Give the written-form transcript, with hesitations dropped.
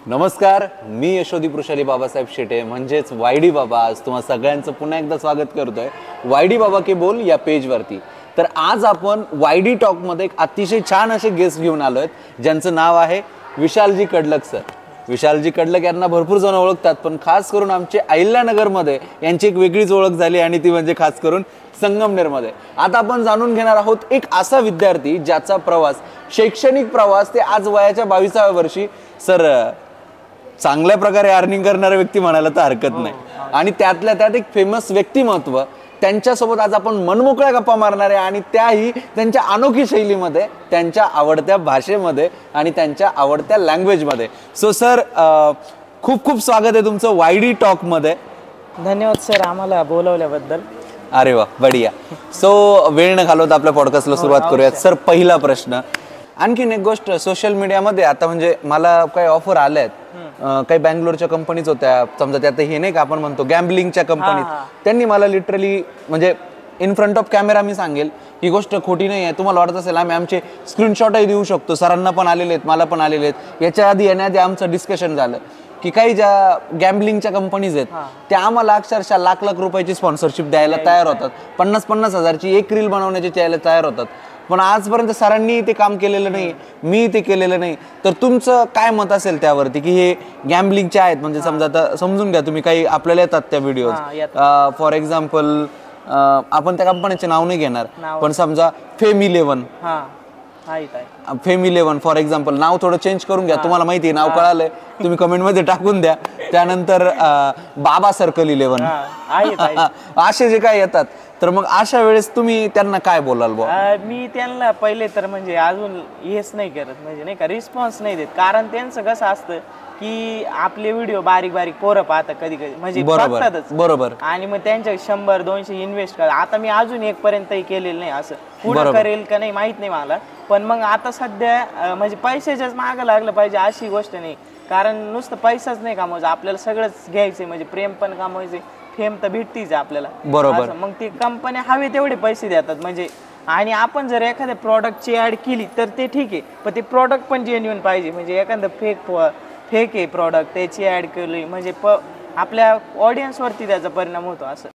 नमस्कार, मी यशोदीप ऋषाली बाबासाहेब शेटे म्हणजेच वायडी बाबा. आज तुम्हा सगळ्यांचं पुन्हा एकदा स्वागत करतोय वायडी बाबा के बोल या पेजवरती. तर आज आपण वायडी टॉकमध्ये एक अतिशय छान असे गेस्ट घेऊन आलो आहेत ज्यांचं नाव आहे विशालजी कडलक सर. विशालजी कडलक यांना भरपूर जण ओळखतात, पण खास करून आमचे अहिल्यानगरमध्ये यांची एक वेगळीच ओळख झाली आणि ती म्हणजे खास करून संगमनेरमध्ये. आता आपण जाणून घेणार आहोत एक असा विद्यार्थी ज्याचा प्रवास, शैक्षणिक प्रवास ते आज वयाच्या 22व्या वर्षी सर चांगल्या प्रकारे अर्निंग करणारा व्यक्ती म्हणायला तर हरकत नाही. आणि त्यातल्या त्यात एक फेमस व्यक्तिमत्व, त्यांच्यासोबत आज आपण मनमोकळ्या गप्पा मारणार आहे आणि त्याही त्यांच्या अनोखी शैलीमध्ये, त्यांच्या आवडत्या भाषेमध्ये आणि त्यांच्या आवडत्या लँग्वेजमध्ये. सो सर, खूप खूप स्वागत आहे तुमचं वायडी टॉकमध्ये. धन्यवाद सर आम्हाला बोलवल्याबद्दल. अरे वा, बढिया. सो वेळ न घालवता आपल्या पॉडकास्टला सुरुवात करूयात. सर, पहिला प्रश्न, आणखीन एक गोष्ट, सोशल मीडियामध्ये आता म्हणजे मला काही ऑफर आल्या आहेत, काही बँगलोरच्या कंपनीज होत्या, समजा त्यात हे नाही का आपण म्हणतो गॅम्बलिंगच्या कंपनीज, त्यांनी मला लिटरली म्हणजे इन फ्रंट ऑफ कॅमेरा मी सांगेल ही गोष्ट खोटी नाही आहे, तुम्हाला वाटत असेल आम्ही आमचे स्क्रीनशॉटही देऊ शकतो, सरांना पण आलेले आहेत, मला पण आलेले आहेत. याच्या आधी येण्याआधी आमचं डिस्कशन झालं की काही ज्या गॅम्बलिंगच्या कंपनीज आहेत त्या आम्हाला अक्षरशः लाख लाख रुपयाची स्पॉन्सरशिप द्यायला तयार होतात, 50-50 हजारची एक रील बनवण्याची द्यायला तयार होतात. पण आजपर्यंत सरांनी ते काम केलेलं नाही, मी ते केलेलं नाही. तर तुमचं काय मत असेल त्यावरती की हे गॅम्बलिंगचे आहेत, म्हणजे समजा आता समजून घ्या तुम्ही, काही आपल्याला येतात त्या व्हिडिओज, फॉर एक्झाम्पल आपण त्या कंपनीचे नाव नाही घेणार, पण समजा फेम11 फॉर एक्झाम्पल, नाव थोडं चेंज करून घ्या, तुम्हाला माहिती आहे नाव कळालंय, तुम्ही कमेंट मध्ये टाकून द्या. त्यानंतर बाबा सर्कल 11 असे जे काय येतात, तर मग अशा वेळेस तुम्ही त्यांना काय बोलाल? मी त्यांना पहिले तर म्हणजे अजून हेच नाही करत, म्हणजे नाही का रिस्पॉन्स नाही देत. कारण त्यांचं कसं असतं की आपले व्हिडिओ बारीक बारीक पोरं पाहतात कधी कधी, म्हणजे बघतातच, बरोबर, आणि मग त्यांच्या 100-200 इन्व्हेस्ट कर. आता मी अजून एक पर्यंतही केलेलं नाही, असं पुढे करेल का नाही माहित नाही मला. पण मग आता सध्या म्हणजे पैशाच्याच मागं लागलं पाहिजे अशी गोष्ट नाही, कारण नुसतं पैसाच नाही कमवायचं, आपल्याला सगळंच घ्यायचंय, म्हणजे प्रेम पण कमवायचे, फेम तर भेटतीच आपल्याला, बरोबर. मग ती कंपन्या हवे तेवढे पैसे देतात, म्हणजे आणि आपण जर एखाद्या प्रॉडक्टची ऍड केली तर ते ठीक आहे, पण ते प्रॉडक्ट पण जेन्युइन पाहिजे. म्हणजे एखादं फेक आहे प्रॉडक्ट, त्याची ऍड केली म्हणजे आपल्या ऑडियन्सवरती त्याचा परिणाम होतो असं.